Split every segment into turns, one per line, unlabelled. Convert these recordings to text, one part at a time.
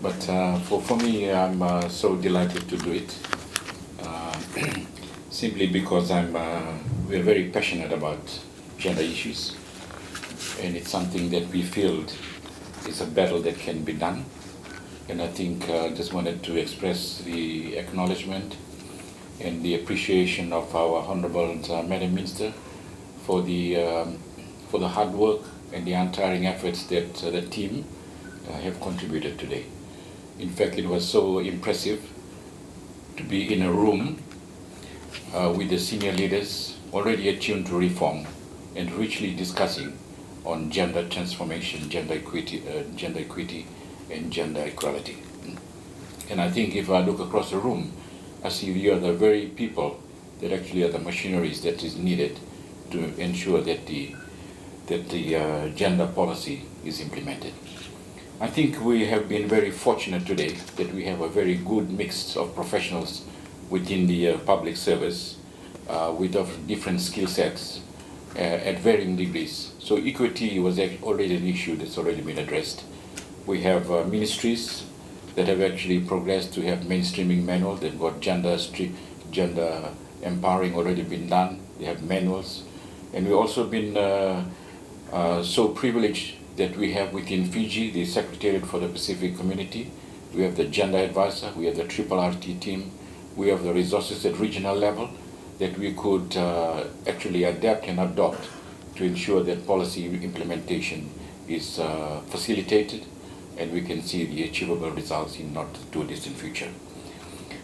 But for me, I'm so delighted to do it, uh, simply because we're very passionate about gender issues, and it's something that we feel is a battle that can be done. And I think just wanted to express the acknowledgement and the appreciation of our Honorable Madam Minister for the hard work and the untiring efforts that the team have contributed today. In fact, it was so impressive to be in a room with the senior leaders already attuned to reform and richly discussing on gender transformation, gender equity, and gender equality. And I think if I look across the room, I see you are the very people that actually are the machineries that is needed to ensure that the gender policy is implemented. I think we have been very fortunate today that we have a very good mix of professionals within the public service with of different skill sets at varying degrees. So equity was already an issue that's already been addressed. We have ministries that have actually progressed to have mainstreaming manuals. They've got gender empowering already been done. They have manuals. And we've also been so privileged that we have within Fiji the Secretariat for the Pacific Community. We have the gender advisor, we have the triple RT team, we have the resources at regional level that we could actually adapt and adopt to ensure that policy implementation is facilitated and we can see the achievable results in not too distant future.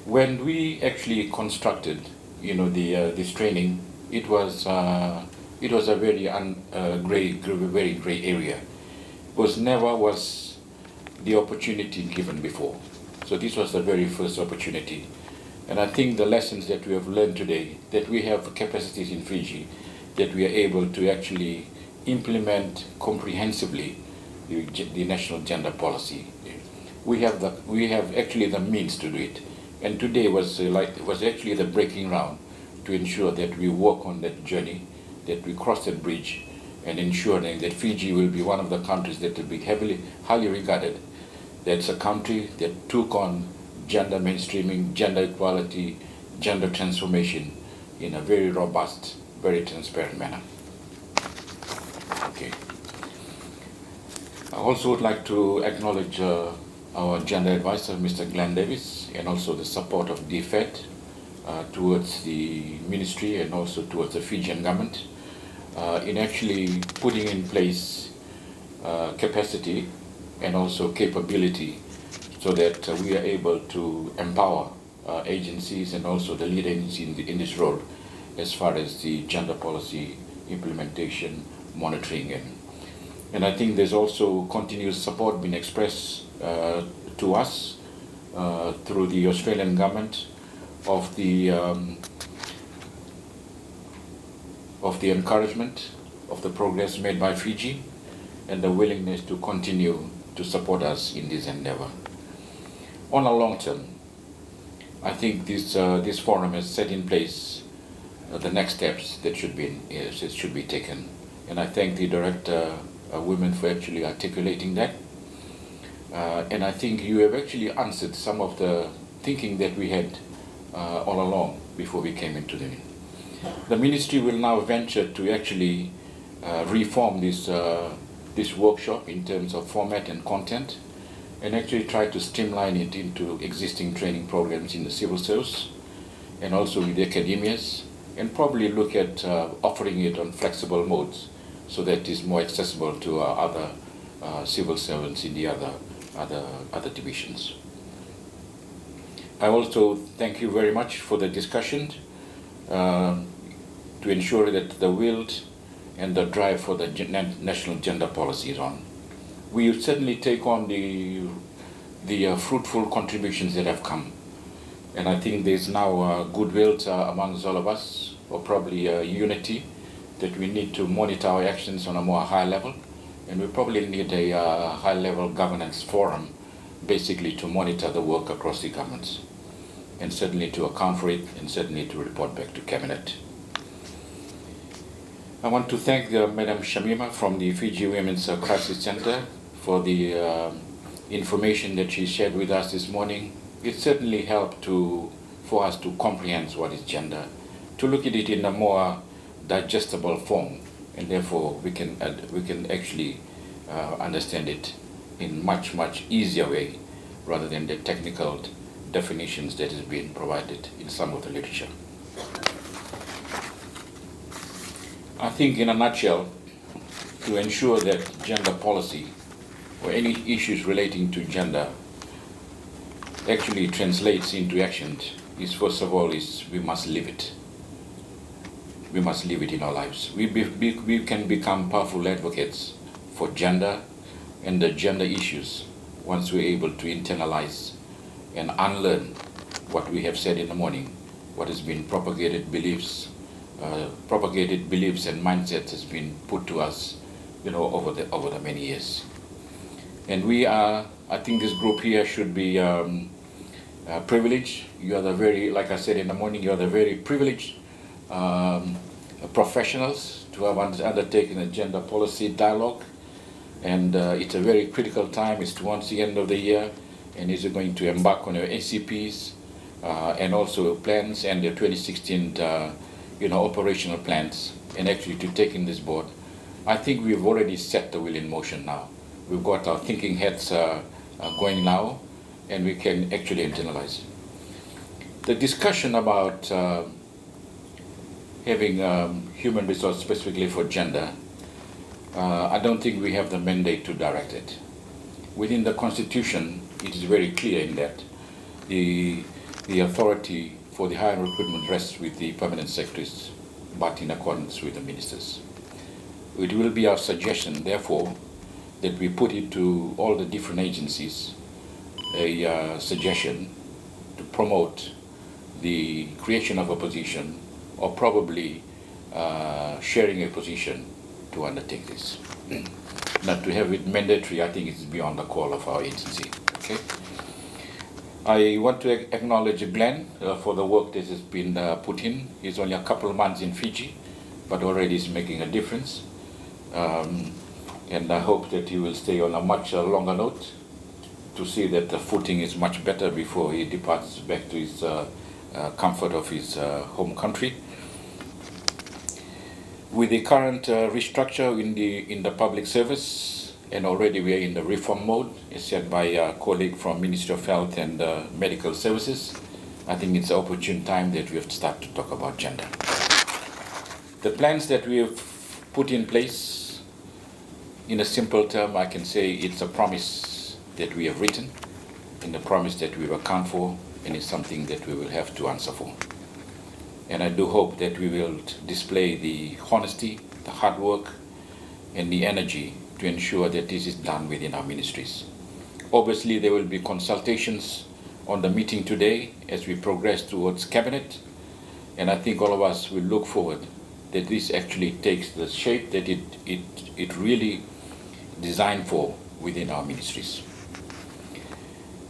When we actually constructed, this training, it was a very very gray area. Because never was the opportunity given before. So this was the very first opportunity. And I think the lessons that we have learned today, that we have capacities in Fiji, that we are able to actually implement comprehensively the national gender policy. We have actually the means to do it. And today was actually the breaking ground to ensure that we walk on that journey, that we cross that bridge, and ensuring that Fiji will be one of the countries that will be highly regarded. That's a country that took on gender mainstreaming, gender equality, gender transformation in a very robust, very transparent manner. Okay. I also would like to acknowledge our gender advisor, Mr. Glenn Davis, and also the support of DFED towards the ministry and also towards the Fijian government in actually putting in place capacity and also capability so that we are able to empower agencies and also the lead agency in this role as far as the gender policy implementation, monitoring. And I think there's also continuous support being expressed to us through the Australian government of the encouragement of the progress made by Fiji and the willingness to continue to support us in this endeavor. On a long term, I think this forum has set in place the next steps that should be taken. And I thank the Director Women for actually articulating that. And I think you have actually answered some of the thinking that we had all along before we came into the meeting. The ministry will now venture to actually reform this workshop in terms of format and content, and actually try to streamline it into existing training programs in the civil service and also with the academias, and probably look at offering it on flexible modes so that it is more accessible to other civil servants in the other divisions. I also thank you very much for the discussion to ensure that the will and the drive for the national gender policy is on. We certainly take on the fruitful contributions that have come. And I think there's now goodwill amongst all of us, or probably unity, that we need to monitor our actions on a more high level. And we probably need a high-level governance forum, basically to monitor the work across the governments, and certainly to account for it, and certainly to report back to Cabinet. I want to thank Madam Shamima from the Fiji Women's Crisis Center for the information that she shared with us this morning. It certainly helped for us to comprehend what is gender, to look at it in a more digestible form, and therefore we can actually understand it in much easier way rather than the technical definitions that is being provided in some of the literature. I think in a nutshell, to ensure that gender policy or any issues relating to gender actually translates into action is, first of all, we must live it. We must live it in our lives. We can become powerful advocates for gender and the gender issues once we're able to internalize and unlearn what we have said in the morning, what has been propagated beliefs and mindsets has been put to us, over the many years. And I think this group here should be privileged. You are like I said in the morning, you are the very privileged professionals to have undertaken a gender policy dialogue. And it's a very critical time. It's towards the end of the year, and is going to embark on your ACPs and also plans and the 2016 operational plans, and actually to take in this board. I think we've already set the wheel in motion now. We've got our thinking heads going now, and we can actually internalize. The discussion about having human resource specifically for gender, I don't think we have the mandate to direct it. Within the Constitution, it is very clear in that the authority for the higher recruitment rests with the permanent secretaries, but in accordance with the ministers. It will be our suggestion, therefore, that we put it to all the different agencies a suggestion to promote the creation of a position, or probably sharing a position to undertake this. Not to have it mandatory, I think it's beyond the call of our agency. Okay. I want to acknowledge Glenn for the work that has been put in. He's only a couple of months in Fiji, but already is making a difference. And I hope that he will stay on a much longer note to see that the footing is much better before he departs back to his comfort of his home country. With the current restructure in the public service, and already we are in the reform mode, as said by a colleague from Ministry of Health and Medical Services, I think it's an opportune time that we have to start to talk about gender. The plans that we have put in place, in a simple term, I can say it's a promise that we have written, and a promise that we will account for, and it's something that we will have to answer for. And I do hope that we will display the honesty, the hard work, and the energy to ensure that this is done within our ministries. Obviously, there will be consultations on the meeting today as we progress towards cabinet, and I think all of us will look forward that this actually takes the shape that it really designed for within our ministries.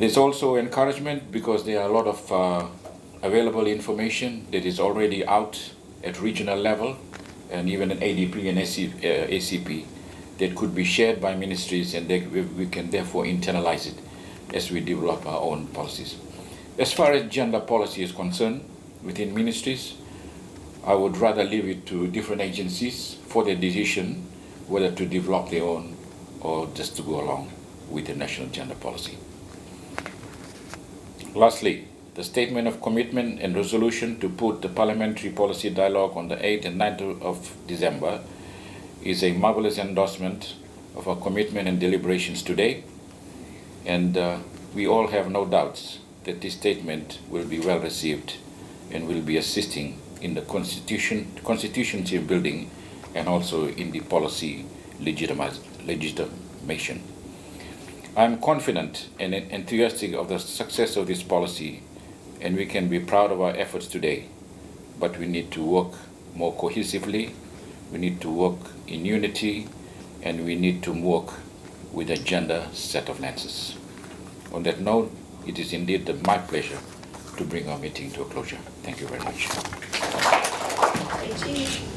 There's also encouragement because there are a lot of available information that is already out at regional level and even at ADP and ACP that could be shared by ministries, and we can therefore internalize it as we develop our own policies. As far as gender policy is concerned within ministries, I would rather leave it to different agencies for their decision whether to develop their own or just to go along with the national gender policy. Lastly, the statement of commitment and resolution to put the parliamentary policy dialogue on the 8th and 9th of December is a marvelous endorsement of our commitment and deliberations today, and we all have no doubts that this statement will be well received and will be assisting in the constituency building and also in the policy legitimation. I am confident and enthusiastic of the success of this policy, and we can be proud of our efforts today, but we need to work more cohesively, we need to work in unity, and we need to work with a gender set of lenses. On that note, it is indeed my pleasure to bring our meeting to a closure. Thank you very much.
Thank you.